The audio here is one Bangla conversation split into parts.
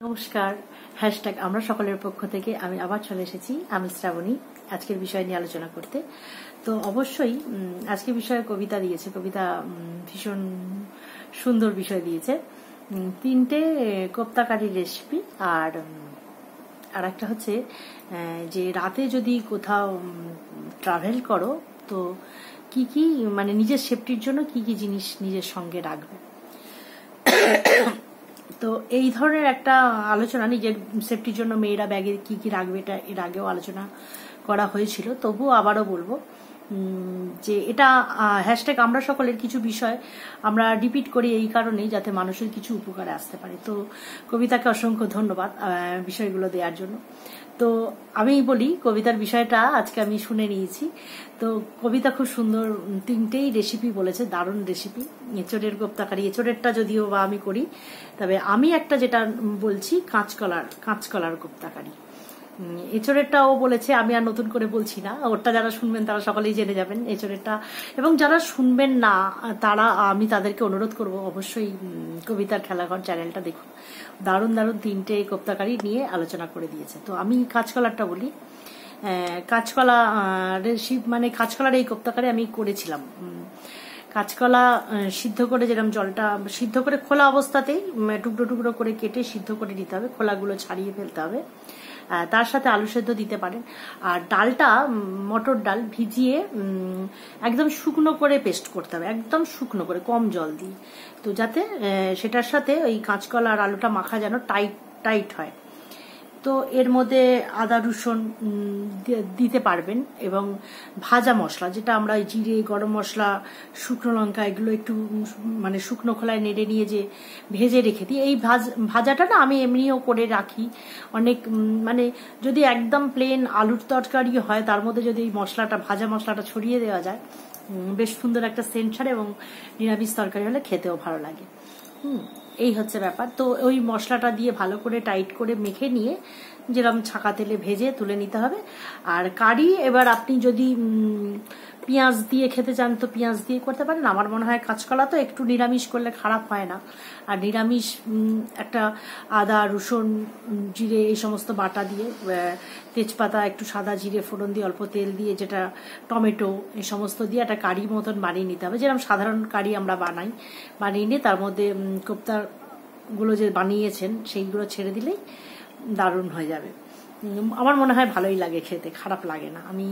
নমস্কার। হ্যাশট্যাগ আমরা সকলের পক্ষ থেকে আমি আবার চলে এসেছি, আমি শ্রাবণী, আজকের বিষয় নিয়ে আলোচনা করতে। তো অবশ্যই আজকের বিষয়ে কবিতা দিয়েছে, কবিতা ভীষণ সুন্দর বিষয় দিয়েছে। 3টে কোপ্তাকারির রেসিপি আর একটা হচ্ছে যে রাতে যদি কোথাও ট্রাভেল করো তো কি কি মানে নিজের সেফটির জন্য কি কি জিনিস নিজের সঙ্গে রাখবে। তো এই ধরনের একটা আলোচনা নিজের সেফটির জন্য মেয়েরা ব্যাগে কি কি রাখবে, এটা এর আগেও আলোচনা করা হয়েছিল, তবুও আবারও বলবো যে এটা হ্যাশট্যাগ আমরা সকলের কিছু বিষয় আমরা রিপিট করি এই কারণেই যাতে মানুষের কিছু উপকারে আসতে পারে। তো কবিতাকে অসংখ্য ধন্যবাদ বিষয়গুলো দেওয়ার জন্য। তো আমি বলি কবিতার বিষয়টা আজকে আমি শুনে নিয়েছি। তো কবিতা খুব সুন্দর 3টেই রেসিপি বলেছে, দারুণ রেসিপি। এঁচড়ের কোপ্তাকারি, এঁচড়েরটা যদিও বা আমি করি, তবে আমি একটা যেটা বলছি কাঁচকলার কোপ্তাকারি। এঁচড়েরটাও বলেছে, আমি আর নতুন করে বলছি না, ওরটা যারা শুনবেন তারা সকলেই জেনে যাবেন এঁচড়েরটা। এবং যারা শুনবেন না তারা আমি তাদেরকে অনুরোধ করব অবশ্যই কবিতার খেলাঘর চ্যানেলটা দেখুন, দারুণ দারুণ 3টে কোপ্তাকারি নিয়ে আলোচনা করে দিয়েছে। তো আমি কাঁচকলারটা বলি। কাঁচকলা মানে কাঁচকলার এই কোপ্তাকারি আমি করেছিলাম। কাঁচকলা সিদ্ধ করে, যেরকম জলটা সিদ্ধ করে খোলা অবস্থাতেই টুকরো টুকরো করে কেটে সিদ্ধ করে নিতে হবে, খোলাগুলো ছাড়িয়ে ফেলতে হবে। তার সাথে আলু সেদ্ধ দিতে পারেন। আর ডালটা মটর ডাল ভিজিয়ে একদম শুকনো করে পেস্ট করতে হবে, একদম শুকনো করে কম জল দিয়ে, তো যাতে সেটার সাথে ওই কাঁচকলা আর আলুটা মাখা যেন টাইট হয়। তো এর মধ্যে আদা রসুন দিতে পারবেন এবং ভাজা মশলা, যেটা আমরা জিরে, গরম মশলা, শুকনো লঙ্কা এগুলো একটু মানে শুকনো খোলায় নেড়ে নিয়ে যে ভেজে রেখে দিই, এই ভাজাটা না আমি এমনিও করে রাখি অনেক। মানে যদি একদম প্লেন আলুর তরকারি হয় তার মধ্যে যদি এই মশলাটা, ভাজা মশলাটা ছড়িয়ে দেওয়া যায়, বেশ সুন্দর একটা সেন্ট ছাড়ে এবং নিরামিষ তরকারি হলে খেতেও ভালো লাগে। এই হচ্ছে ব্যাপার। তো ওই মশলাটা দিয়ে ভালো করে টাইট করে মেখে নিয়ে যেরকম ছাকা তেলে ভেজে তুলে নিতে হবে। আর কারি এবার আপনি যদি পেঁয়াজ দিয়ে খেতে চান তো পেঁয়াজ দিয়ে করতে পারেন। আমার মনে হয় কাঁচকলা তো একটু নিরামিষ করলে খারাপ হয় না। আর নিরামিষ একটা আদা রসুন জিরে এই সমস্ত বাটা দিয়ে, তেজপাতা, একটু সাদা জিরে ফোড়ন দিয়ে, অল্প তেল দিয়ে, যেটা টমেটো এই সমস্ত দিয়ে একটা কারি মতন বানিয়ে নিতে হবে, যেরকম সাধারণ কারি আমরা বানিয়ে নিয়ে তার মধ্যে কোপ্তাগুলো যে বানিয়েছেন সেইগুলো ছেড়ে দিলেই দারুণ হয়ে যাবে। আমার মনে হয় ভালোই লাগে খেতে, খারাপ লাগে না। আমি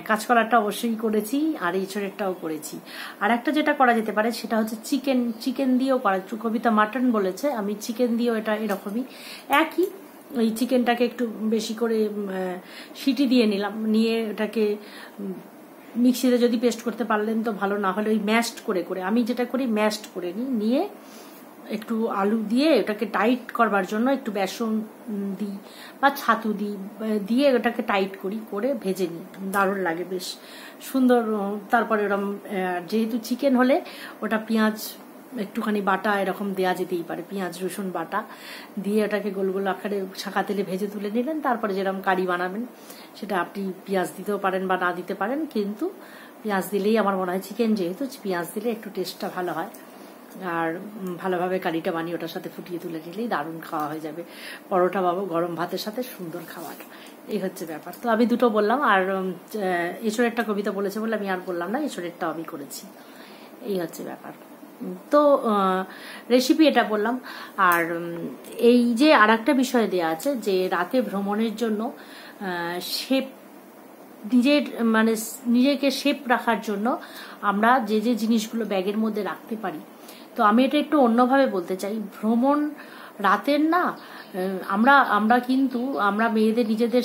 কাঁচকলারটা অবশ্যই করেছি আর এঁচড়েরটাও করেছি। আর একটা যেটা করা যেতে পারে সেটা হচ্ছে চিকেন দিয়েও করা। কবিতা মাটন বলেছে, আমি চিকেন দিয়েও এটা এরকমই একই। ওই চিকেনটাকে একটু বেশি করে সিটি দিয়ে নিলাম, নিয়ে ওটাকে মিক্সিতে যদি পেস্ট করতে পারলেন তো ভালো, না হলে ওই ম্যাশড করে আমি যেটা করি ম্যাশড করে নিয়ে একটু আলু দিয়ে ওটাকে টাইট করবার জন্য একটু বেসন দিই বা ছাতু দিয়ে ওটাকে টাইট করে ভেজে নিই, দারুণ লাগে, বেশ সুন্দর। তারপরে ওরকম যেহেতু চিকেন হলে ওটা পেঁয়াজ একটুখানি বাটা এরকম দেওয়া যেতেই পারে, পেঁয়াজ রসুন বাটা দিয়ে ওটাকে গোল গোল আকারে ছাকা তেলে ভেজে তুলে নিলেন। তারপরে যেরকম কারি বানাবেন সেটা আপনি পেঁয়াজ দিতেও পারেন বা না দিতে পারেন, কিন্তু পেঁয়াজ দিলেই আমার মনে হয়, চিকেন যেহেতু পেঁয়াজ দিলে একটু টেস্টটা ভালো হয়। আর ভালোভাবে কারিটা বানিয়ে ওটার সাথে ফুটিয়ে তুলে নিলেই দারুণ খাওয়া হয়ে যাবে, পরোটা বা গরম ভাতের সাথে সুন্দর খাবার। এই হচ্ছে ব্যাপার। তো আমি দুটো বললাম। আর এঁচড়েরটা কবিতা বলেছে বলে আমি আর বললাম না, এঁচড়েরটাও আমি করেছি। এই হচ্ছে ব্যাপার। তো রেসিপি এটা বললাম। আর এই যে আর একটা বিষয় দেওয়া আছে যে রাতে ভ্রমণের জন্য শেপ, নিজেকে শেপ রাখার জন্য আমরা যে যে জিনিসগুলো ব্যাগের মধ্যে রাখতে পারি। তো আমি এটা একটু অন্যভাবে বলতে চাই। ভ্রমণ রাতের না, আমরা কিন্তু আমরা মেয়েদের নিজেদের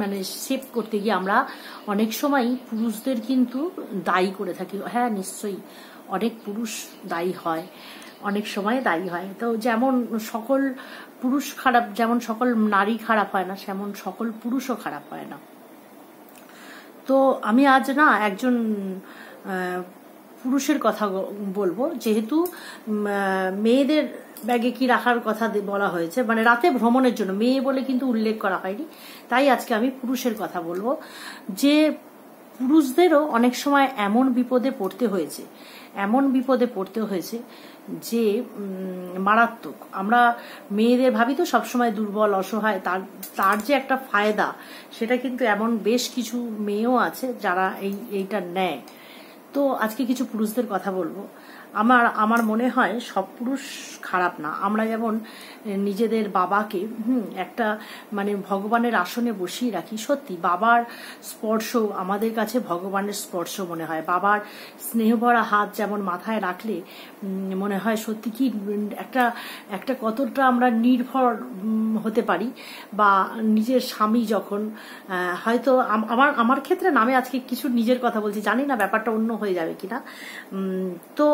মানে শেপ করতে গিয়ে আমরা অনেক সময় পুরুষদের কিন্তু দায়ী করে থাকি। হ্যাঁ, নিশ্চয়ই অনেক পুরুষ দায়ী হয়, অনেক সময় দায়ী হয়। তো যেমন সকল পুরুষ খারাপ, যেমন সকল নারী খারাপ হয় না, সেমন সকল পুরুষও খারাপ হয় না। তো আমি আজ না একজন পুরুষের কথা বলবো, যেহেতু মেয়েদের ব্যাগে কি রাখার কথা বলা হয়েছে, মানে রাতে ভ্রমণের জন্য মেয়ে বলে কিন্তু উল্লেখ করা হয়নি, তাই আজকে আমি পুরুষের কথা বলবো। যে পুরুষদেরও অনেক সময় এমন বিপদে পড়তে হয়েছে যে মারাত্মক। আমরা মেয়েদের ভাবি তো সবসময় দুর্বল অসহায়, তার যে একটা ফায়দা সেটা কিন্তু এমন বেশ কিছু মেয়েও আছে যারা এইটা নেয়। তো আজকে কিছু পুরুষদের কথা বলবো। আমার মনে হয় সব পুরুষ খারাপ না। আমরা যেমন নিজেদের বাবাকে একটা মানে ভগবানের আসনে বসিয়ে রাখি, সত্যি বাবার স্পর্শ আমাদের কাছে ভগবানের স্পর্শ মনে হয়। বাবার স্নেহভরা হাত যেমন মাথায় রাখলে মনে হয় সত্যি কি একটা কতটা আমরা নির্ভর হতে পারি। বা নিজের স্বামী যখন হয়তো আমার ক্ষেত্রে না, আমি আজকে কিছু নিজের কথা বলছি, জানি না ব্যাপারটা অন্য হয়ে যাবে কিনা। তো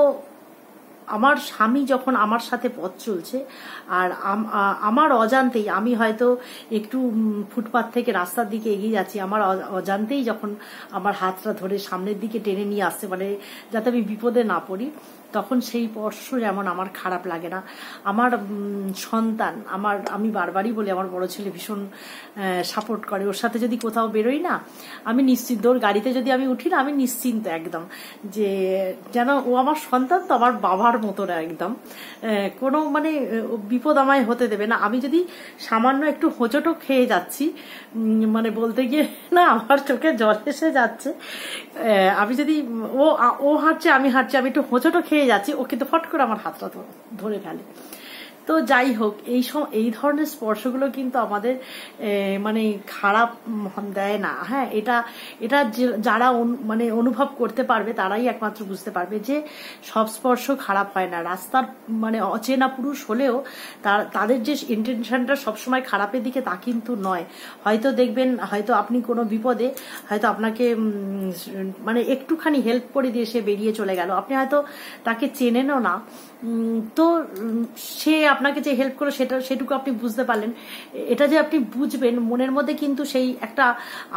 আমার স্বামী যখন আমার সাথে পথ চলছে আর আমার অজান্তেই আমি হয়তো একটু ফুটপাথ থেকে রাস্তার দিকে এগিয়ে যাচ্ছি, আমার অজান্তেই যখন আমার হাতটা ধরে সামনের দিকে টেনে নিয়ে আসছে, মানে যাতে আমি বিপদে না পড়ি, তখন সেই স্পর্শ যেমন আমার খারাপ লাগে না। আমার সন্তান, আমি বারবারই বলি আমার বড় ছেলে ভীষণ সাপোর্ট করে। ওর সাথে যদি কোথাও বেরোই না, আমি নিশ্চিন্ত, ওর গাড়িতে যদি আমি উঠি না, আমি নিশ্চিন্ত একদম, যে যেন ও আমার সন্তান তো আমার বাবার মতো না একদম। কোনো মানে বিপদ আমায় হতে দেবে না। আমি যদি সামান্য একটু হোঁচটও খেয়ে যাচ্ছি, মানে বলতে গিয়ে না আমার চোখে জল এসে যাচ্ছে, আমি যদি ও হাঁটছে আমি একটু হোঁচটও খেয়ে যাচ্ছি, ও কিন্তু ফট করে আমার হাতটা ধরে ফেলে। তো যাই হোক, এই ধরনের স্পর্শগুলো কিন্তু আমাদের মানে খারাপ দেয় না। হ্যাঁ, এটা যারা মানে অনুভব করতে পারবে তারাই একমাত্র বুঝতে পারবে যে সব স্পর্শ খারাপ হয় না। রাস্তার মানে অচেনা পুরুষ হলেও তাদের যে ইন্টেনশনটা সবসময় খারাপের দিকে তা কিন্তু নয়। হয়তো দেখবেন, হয়তো আপনি কোনো বিপদে হয়তো আপনাকে মানে একটুখানি হেল্প করে দিয়ে সে বেরিয়ে চলে গেল, আপনি হয়তো তাকে চেনেনও না, তো সে আপনাকে যে হেল্প করলো সেটুকু আপনি বুঝতে পারলেন। এটা যে আপনি বুঝবেন, মনের মধ্যে কিন্তু সেই একটা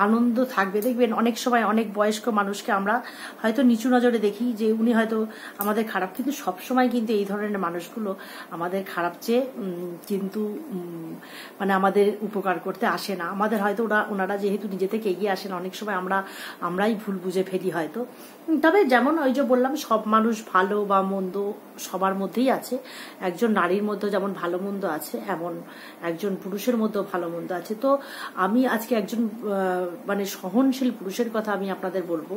আনন্দ থাকবে। দেখবেন অনেক সময় অনেক বয়স্ক মানুষকে আমরা হয়তো নিচু নজরে দেখি যে উনি হয়তো আমাদের খারাপ, কিন্তু সবসময় কিন্তু এই ধরনের মানুষগুলো আমাদের খারাপ চেয়ে কিন্তু মানে আমাদের উপকার করতে আসে না। আমাদের হয়তো ওনারা যেহেতু নিজে থেকে এগিয়ে আসেন, অনেক সময় আমরাই ভুল বুঝে ফেলি হয়তো। তবে যেমন ওই যে বললাম, সব মানুষ ভালো বা মন্দ সবার মধ্যেই আছে। একজন নারীর মধ্যে যেমন ভালো মন্দ আছে, এমন একজন পুরুষের মধ্যেও ভালো মন্দ আছে। তো আমি আজকে একজন মানে সহনশীল পুরুষের কথা আমি আপনাদের বলবো,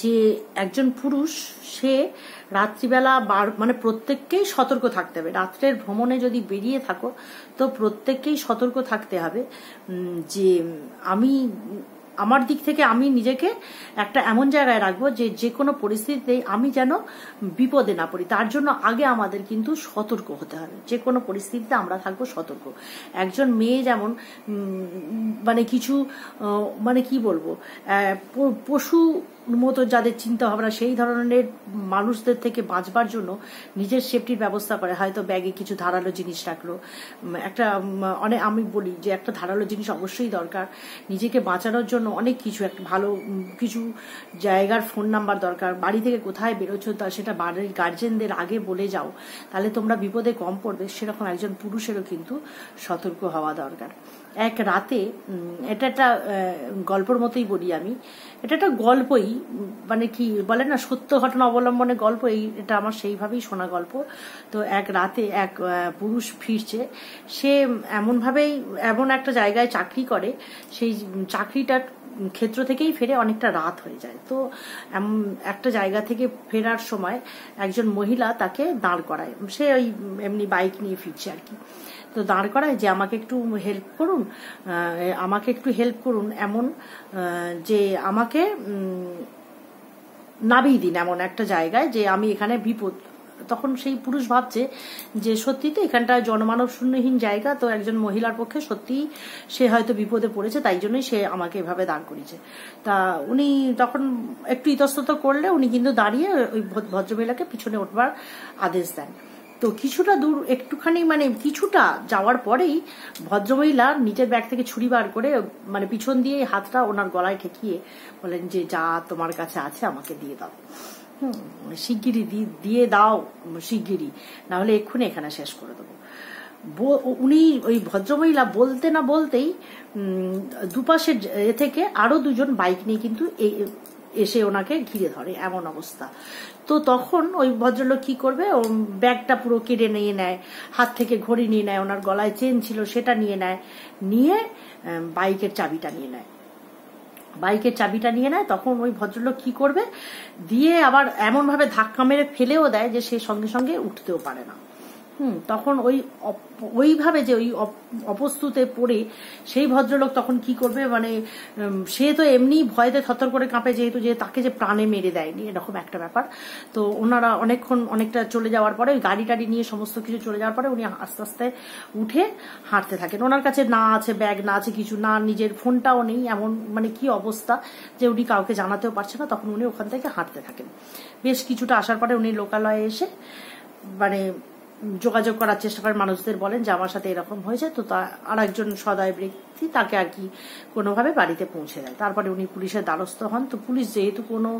যে একজন পুরুষ সে রাত্রিবেলা মানে প্রত্যেককেই সতর্ক থাকতে হবে। রাত্রের ভ্রমণে যদি বেরিয়ে থাকো তো প্রত্যেককেই সতর্ক থাকতে হবে যে আমার দিক থেকে আমি নিজেকে একটা এমন জায়গায় রাখবো যে কোনো পরিস্থিতিতে আমি যেন বিপদে না পড়ি। তার জন্য আগে আমাদের কিন্তু সতর্ক হতে হবে। যে কোনো পরিস্থিতিতে আমরা থাকবো সতর্ক। একজন মেয়ে যেমন মানে কিছু মানে কি বলবো, পশু মতো যাদের চিন্তা ভাবনা, সেই ধরনের মানুষদের থেকে বাঁচবার জন্য নিজের সেফটির ব্যবস্থা করে। হয়তো ব্যাগে কিছু ধারালো জিনিস রাখলো, আমি বলি যে একটা ধারালো জিনিস অবশ্যই দরকার। নিজেকে বাঁচানোর জন্য অনেক কিছু, একটা ভালো কিছু জায়গার ফোন নাম্বার দরকার। বাড়ি থেকে কোথায় বেরোচ্ছ তা সেটা বাড়ির গার্জেনদের আগে বলে যাও, তাহলে তোমরা বিপদে কম পড়বে। সেরকম একজন পুরুষেরও কিন্তু সতর্ক হওয়া দরকার। এক রাতে, এটা একটা গল্পের মতোই বলি আমি, এটা একটা গল্পই, মানে কি বলে না, সত্য ঘটনা অবলম্বনে গল্প, এটা আমার সেইভাবেই শোনা গল্প। তো এক রাতে এক পুরুষ ফিরছে, সে এমন একটা জায়গায় চাকরি করে, সেই চাকরিটার ক্ষেত্র থেকেই ফেরে অনেকটা রাত হয়ে যায়। তো একটা জায়গা থেকে ফেরার সময় একজন মহিলা তাকে দাঁড় করায়, সে ওই এমনি বাইক নিয়ে ফিরছে আর কি। তো দাঁড় করায় যে আমাকে একটু হেল্প করুন, এমন যে আমাকে নামিয়ে দিন এমন একটা জায়গায় যে আমি এখানে বিপদ। তখন সেই পুরুষ ভাবছে যে সত্যি তো এখানটা জনমানব শূন্যহীন জায়গা, তো একজন মহিলার পক্ষে সত্যিই সে হয়তো বিপদে পড়েছে, তাই জন্যই সে আমাকে এভাবে দাঁড় করিয়েছে। তা উনি তখন একটু ইতস্তত করলে উনি কিন্তু দাঁড়িয়ে ওই ভদ্রমহিলাকে পিছনে উঠবার আদেশ দেন। তো কিছুটা দূর, একটুখানি মানে কিছুটা যাওয়ার পরেই ভদ্রমহিলা নিজের ব্যাগ থেকে ছুরি বার করে মানে পিছন দিয়ে হাতটা ওনার গলায় ঠেকিয়ে বলেন যে যা তোমার কাছে আছে আমাকে দিয়ে দাও, শিগগিরই দিয়ে দাও, শিগগিরই, না হলে এক্ষুনি এখানে শেষ করে দেবো। উনি ওই ভদ্রমহিলা বলতে না বলতেই দুপাশে থেকে আরো দুজন বাইক নিয়ে কিন্তু এসে ওনাকে ঘিরে ধরে, এমন অবস্থা। তো তখন ওই ভদ্রলোক কি করবে, ব্যাগটা পুরো কেড়ে নিয়ে নেয়, হাত থেকে ঘড়ি নিয়ে নেয়, ওনার গলায় চেন ছিল সেটা নিয়ে নেয়, নিয়ে বাইকের চাবিটা নিয়ে নেয়। তখন ওই ভদ্রলোক কি করবে, দিয়ে আবার এমন ভাবে ধাক্কা মেরে ফেলেও দেয় যে সে সঙ্গে সঙ্গে উঠতেও পারে না। তখন ওইভাবে যে ওই অপ্রস্তুতে পড়ে সেই ভদ্রলোক তখন কি করবে, মানে সে তো এমনি ভয়তে থরথর করে কাঁপে, যেহেতু যে তাকে যে প্রাণে মেরে দেয়নি, এরকম একটা ব্যাপার। তো ওনারা অনেকটা চলে যাওয়ার পরে, ওই গাড়ি টাড়ি নিয়ে সমস্ত কিছু চলে যাওয়ার পরে উনি আস্তে আস্তে উঠে হাঁটতে থাকেন। ওনার কাছে না আছে ব্যাগ, না আছে কিছু, না নিজের ফোনটাও নেই, এমন মানে কি অবস্থা যে উনি কাউকে জানাতেও পারছে না। তখন উনি ওখান থেকে হাঁটতে থাকেন। বেশ কিছুটা আসার পরে উনি লোকালয়ে এসে মানে যোগাযোগ করার চেষ্টা করেন, মানুষদের বলেন যে আমার সাথে এরকম হয়েছে। তো আর একজন সদয় ব্যক্তি তাকে আর কি কোনোভাবে বাড়িতে পৌঁছে দেয়। তারপরে উনি পুলিশের দ্বারস্থ হন। তো পুলিশ যেহেতু কোনো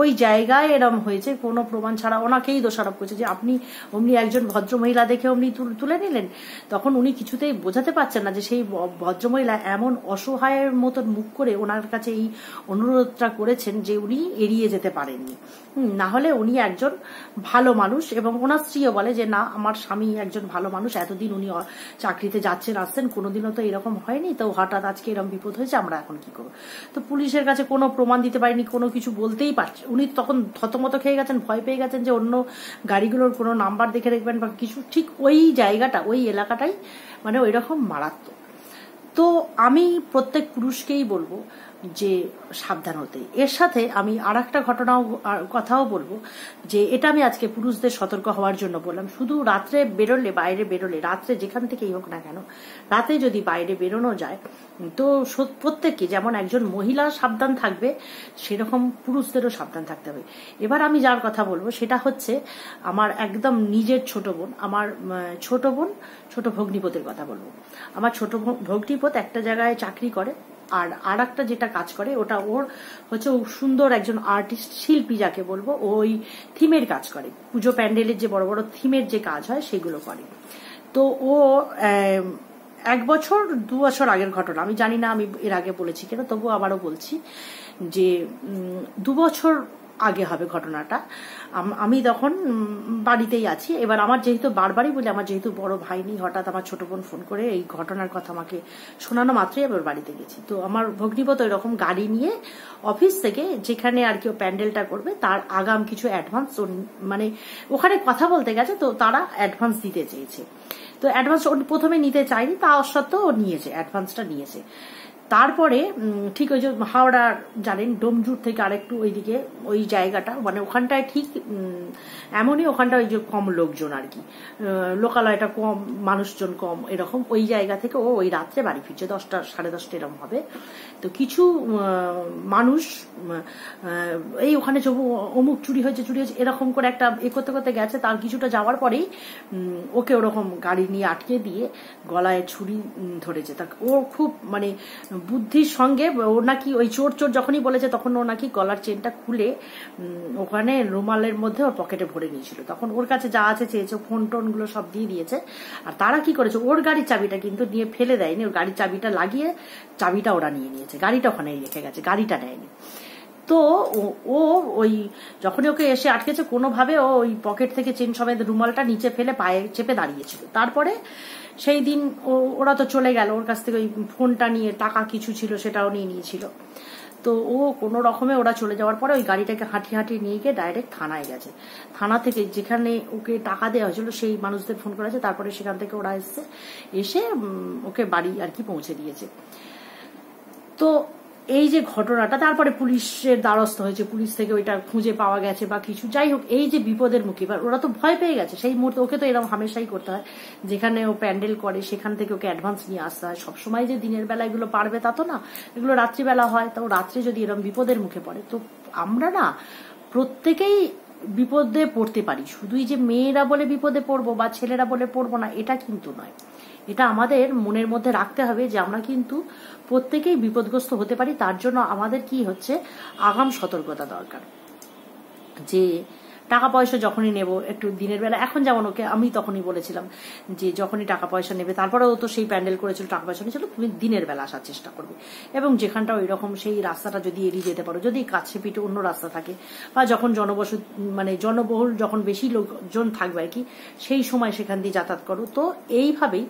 ওই জায়গায় এরকম হয়েছে কোনো প্রমাণ ছাড়া ওনাকেই দোষারোপ করছে যে আপনি অমনি একজন ভদ্রমহিলা দেখে অমনি তুলে নিলেন। তখন উনি কিছুতেই বোঝাতে পারছেন না যে সেই ভদ্রমহিলা এমন অসহায়ের মতন মুখ করে ওনার কাছে এই অনুরোধটা করেছেন যে উনি এড়িয়ে যেতে পারেননি। না হলে উনি একজন ভালো মানুষ, এবং ওনার স্ত্রীও বলে যে না, আমার স্বামী একজন ভালো মানুষ, এতদিন উনি চাকরিতে যাচ্ছেন আসছেন, কোনোদিনও তো এরকম হয়নি, তো হঠাৎ আজকে এরকম বিপদ হয়েছে, আমরা এখন কি করবো। তো পুলিশের কাছে কোনো প্রমাণ দিতে পারেনি, কোনো কিছু বলতেই পারছে। উনি তখন থতমত খেয়ে গেছেন, ভয় পেয়ে গেছেন যে অন্য গাড়িগুলোর কোনো নাম্বার দেখে দেখবেন বা কিছু। ঠিক ওই জায়গাটা, ওই এলাকাটাই মানে ওই রকম মারাত্মক। তো আমি প্রত্যেক পুরুষকেই বলবো যে সাবধান হতে। এর সাথে আমি আর একটা কথাও বলবো যে এটা আমি আজকে পুরুষদের সতর্ক হওয়ার জন্য বললাম। শুধু রাত্রে বাইরে বেরোলে, রাত্রে যেখান থেকেই হোক না কেন, রাতে যদি বাইরে বেরোনো যায় তো প্রত্যেককে, যেমন একজন মহিলা সাবধান থাকবে সেরকম পুরুষদেরও সাবধান থাকতে হবে। এবার আমি যার কথা বলবো সেটা হচ্ছে আমার একদম নিজের ছোট ভগ্নিপতির কথা বলবো। আমার ছোট ভগ্নিপত একটা জায়গায় চাকরি করে, আর একটা যেটা কাজ করে ওটা ওর হচ্ছে সুন্দর একজন আর্টিস্ট, শিল্পী যাকে বলবো, ওই থিমের কাজ করে, পুজো প্যান্ডেলের যে বড় বড় থিমের যে কাজ হয় সেগুলো করে। তো ও 1-2 বছর আগের ঘটনা, আমি জানি না আমি এর আগে বলেছি কেন, তবু আবারও বলছি যে 2 বছর আগে হবে ঘটনাটা। আমি তখন বাড়িতেই আছি। এবার আমার যেহেতু বারবারই বলি, আমার যেহেতু বড় ভাই নেই, হঠাৎ আমার ছোট বোন ফোন করে এই ঘটনার কথা আমাকে শোনানো মাত্রই আবার বাড়িতে গেছি। তো আমার ভগ্নিপত এরকম গাড়ি নিয়ে অফিস থেকে যেখানে আর কি ও প্যান্ডেলটা করবে তার আগাম কিছু অ্যাডভান্স, মানে ওখানে কথা বলতে গেছে, তো তারা অ্যাডভান্স দিতে চেয়েছে। তো অ্যাডভান্স প্রথমে নিতে চায়নি, তা সত্ত্বেও ও নিয়েছে, অ্যাডভান্সটা নিয়েছে। তারপরে ঠিক ওই যে হাওড়ার জানেন ডোমজুর থেকে আরেকটু ওইদিকে ওই জায়গাটা, মানে ওখানটায় ঠিক এমনই, ওখানটা ওই যে কম লোকজন আর কি, লোকালয়টা কম, মানুষজন কম, এরকম ওই জায়গা থেকে ও ওই রাত্রে বাড়ি ফিরছে 10টা 10:30 এরকম হবে। তো কিছু মানুষ এই ওখানে অমুক চুরি হয়েছে এরকম করে একটা করতে করতে গেছে। তার কিছুটা যাওয়ার পরেই ওকে ওরকম গাড়ি নিয়ে আটকে দিয়ে গলায় ছুরি ধরেছে। ও খুব মানে বুদ্ধির সঙ্গে, ও নাকি ওই চোর যখনই বলেছে তখন ও নাকি গলার চেনটা খুলে ওখানে রুমালের মধ্যে ওর পকেটে ভরে নিয়েছিল। তখন ওর কাছে যা আছে চেয়েছে, ফোন টোন গুলো সব দিয়ে দিয়েছে। আর তারা কি করেছে, ওর গাড়ির চাবিটা কিন্তু নিয়ে ফেলে দেয়নি, ওর গাড়ির চাবিটা লাগিয়ে চাবিটা ওরা নিয়ে নিয়েছে, গাড়িটা ওখানে রেখে গেছে, গাড়িটা নেয়নি। তো ও ওই যখনই ওকে এসে আটকেছে কোনোভাবে ও ওই পকেট থেকে চেন সমেত রুমালটা নিচে ফেলে পায়ে চেপে দাঁড়িয়েছিল। তারপরে সেই দিন ওরা তো চলে গেল, ওর কাছ থেকে ওই ফোনটা নিয়ে টাকা কিছু ছিল সেটাও নিয়ে নিয়েছিল। তো ও কোনো রকমে ওরা চলে যাওয়ার পরে ওই গাড়িটাকে হাঁটিয়ে নিয়ে গিয়ে ডাইরেক্ট থানায় গেছে। থানা থেকে যেখানে ওকে টাকা দেওয়া হয়েছিল সেই মানুষদের ফোন করেছে, তারপরে সেখান থেকে ওরা এসে ওকে বাড়ি আর কি পৌঁছে দিয়েছে। তো এই যে ঘটনাটা, তারপরে পুলিশের দ্বারস্থ হয়েছে, পুলিশ থেকে ওইটা খুঁজে পাওয়া গেছে বা কিছু, যাই হোক এই যে বিপদের মুখে, এবার ওরা তো ভয় পেয়ে গেছে সেই মুহূর্তে। ওকে তো এরকম হামেশাই করতে হয়, যেখানে ও প্যান্ডেল করে সেখান থেকে ওকে অ্যাডভান্স নিয়ে আসতে হয়। সবসময় যে দিনের বেলা এগুলো পারবে তা তো না, এগুলো রাত্রিবেলা হয়। তো রাত্রে যদি এরকম বিপদের মুখে পড়ে, তো আমরা না প্রত্যেকেই বিপদে পড়তে পারি। শুধুই যে মেয়েরা বলে বিপদে পড়বো বা ছেলেরা বলে পড়বো না, এটা কিন্তু নয়। এটা আমাদের মনের মধ্যে রাখতে হবে যে আমরা কিন্তু প্রত্যেকেই বিপদগ্রস্ত হতে পারি। তার জন্য আমাদের কি হচ্ছে, আগাম সতর্কতা দরকার। যে টাকা পয়সা যখনই নেব একটু দিনের বেলা, এখন যেমন ওকে আমি তখনই বলেছিলাম যে যখনই টাকা পয়সা নেবে, তারপরেও তো সেই প্যান্ডেল করেছিল, টাকা পয়সা নিয়েছিল, তুমি দিনের বেলা আসার চেষ্টা করবে, এবং যেখানটা ওই রকম সেই রাস্তাটা যদি এড়িয়ে যেতে পারো, যদি কাছে পিঠে অন্য রাস্তা থাকে, বা যখন জনবহুল যখন বেশি লোকজন থাকবে আর কি, সেই সময় সেখান দিয়ে যাতায়াত করো। তো এইভাবেই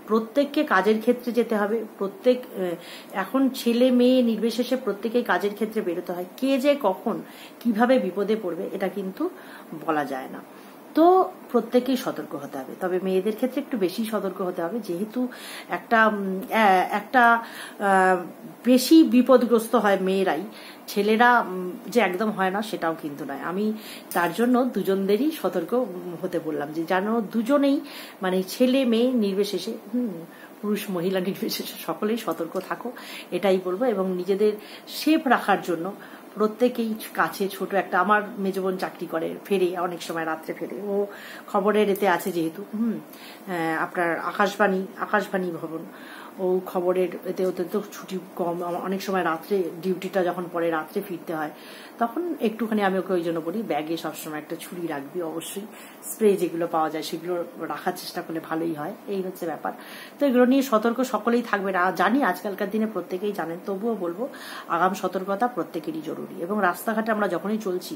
প্রত্যেককে কাজের ক্ষেত্রে যেতে হবে, এখন ছেলে মেয়ে নির্বিশেষে প্রত্যেকেই কাজের ক্ষেত্রে বেরোতে হয়। কে যে কখন কিভাবে বিপদে পড়বে এটা কিন্তু বলা যায় না। তো প্রত্যেকেই সতর্ক হতে হবে, তবে মেয়েদের ক্ষেত্রে একটু বেশি সতর্ক হতে হবে, যেহেতু একটা বেশি বিপদগ্রস্ত হয় মেয়েরাই, ছেলেরা যে একদম হয় না সেটাও কিন্তু নয়। আমি তার জন্য দুজনদেরই সতর্ক হতে বললাম, যে যেন দুজনেই মানে ছেলে মেয়ে নির্বিশেষে, পুরুষ মহিলা নির্বিশেষে সকলেই সতর্ক থাকো, এটাই বলবো। এবং নিজেদের সেফ রাখার জন্য প্রত্যেকেই কাছে ছোট একটা, আমার মেজো বোন চাকরি করে, ফেরে অনেক সময় রাত্রে ফেরে, ও খবরের এতে আছে যেহেতু, আপনার আকাশবাণী ভবন, ও খবরের এতে ওতে তো ছুটি কম, অনেক সময় রাত্রে ডিউটিটা যখন পরে রাত্রে ফিরতে হয়, তখন একটুখানি আমি ওকে ওই জন্য বলি ব্যাগে সবসময় একটা ছুরি রাখবি, অবশ্যই স্প্রে যেগুলো পাওয়া যায় সেগুলো রাখার চেষ্টা করলে ভালোই হয়, এই হচ্ছে ব্যাপার। তো এগুলো নিয়ে সতর্ক সকলেই থাকবে, জানি আজকালকার দিনে প্রত্যেকেই জানেন, তবুও বলবো আগাম সতর্কতা প্রত্যেকেরই জরুরি। এবং রাস্তাঘাটে আমরা যখনই চলছি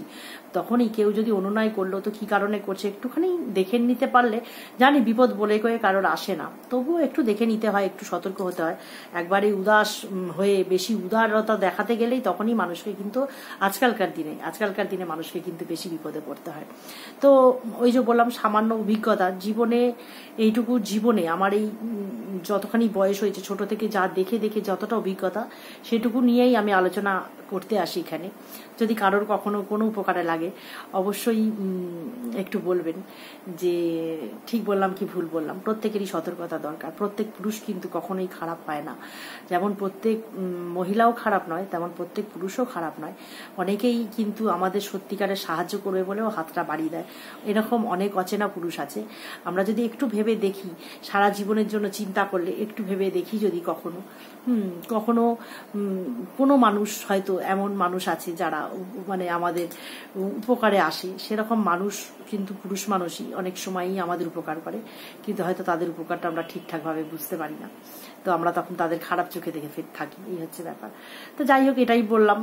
তখনই কেউ যদি অনুনয় করলো তো কি কারণে করছে একটুখানি দেখে নিতে পারলে, জানি বিপদ বলে কয়ে কারোর আসে না, তবুও একটু দেখে নিতে হয়, একটু সতর্ক হতে হয়। একবারে উদাস হয়ে বেশি উদারতা দেখাতে গেলেই তখনই মানুষকে কিন্তু আজকালকার দিনে মানুষকে কিন্তু বেশি বিপদে পড়তে হয়। তো ওই যে বললাম সামান্য অভিজ্ঞতা জীবনে, এইটুকু জীবনে আমার এই যতখানি বয়স হয়েছে ছোট থেকে যা দেখে যতটা অভিজ্ঞতা, সেটুকু নিয়েই আমি আলোচনা করতে আসি এখানে। যদি কারোর কখনো কোনো উপকারে লাগে অবশ্যই একটু বলবেন যে ঠিক বললাম কি ভুল বললাম। প্রত্যেকেরই সতর্কতা দরকার। প্রত্যেক পুরুষ কিন্তু কখনোই খারাপ হয় না, যেমন প্রত্যেক মহিলাও খারাপ নয় তেমন প্রত্যেক পুরুষও খারাপ নয়। অনেকেই কিন্তু আমাদের সত্যিকারের সাহায্য করবে বলেও হাতটা বাড়িয়ে দেয়, এরকম অনেক অচেনা পুরুষ আছে। আমরা যদি একটু ভেবে দেখি, সারা জীবনের জন্য চিন্তা করলে একটু ভেবে দেখি, যদি কখনো কোনো মানুষ, হয়তো এমন মানুষ আছে যারা মানে আমাদের উপকারে আসে, সেরকম মানুষ কিন্তু পুরুষ মানুষই অনেক সময়ই আমাদের উপকার করে, কিন্তু হয়তো তাদের উপকারটা আমরা ঠিকঠাকভাবে বুঝতে পারি না, তো আমরা তখন তাদের খারাপ চোখে দেখে থাকি, এই হচ্ছে ব্যাপার। তো যাই হোক, এটাই বললাম,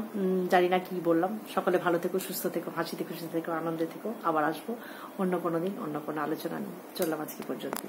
জানি না কি বললাম। সকলে ভালো থেকো, সুস্থ থেকো, হাসিতে খুশিতে থেকো, আনন্দে থেকো। আবার আসবো অন্য কোনো দিন অন্য কোনো আলোচনা নিয়ে। চললাম আজকে পর্যন্ত।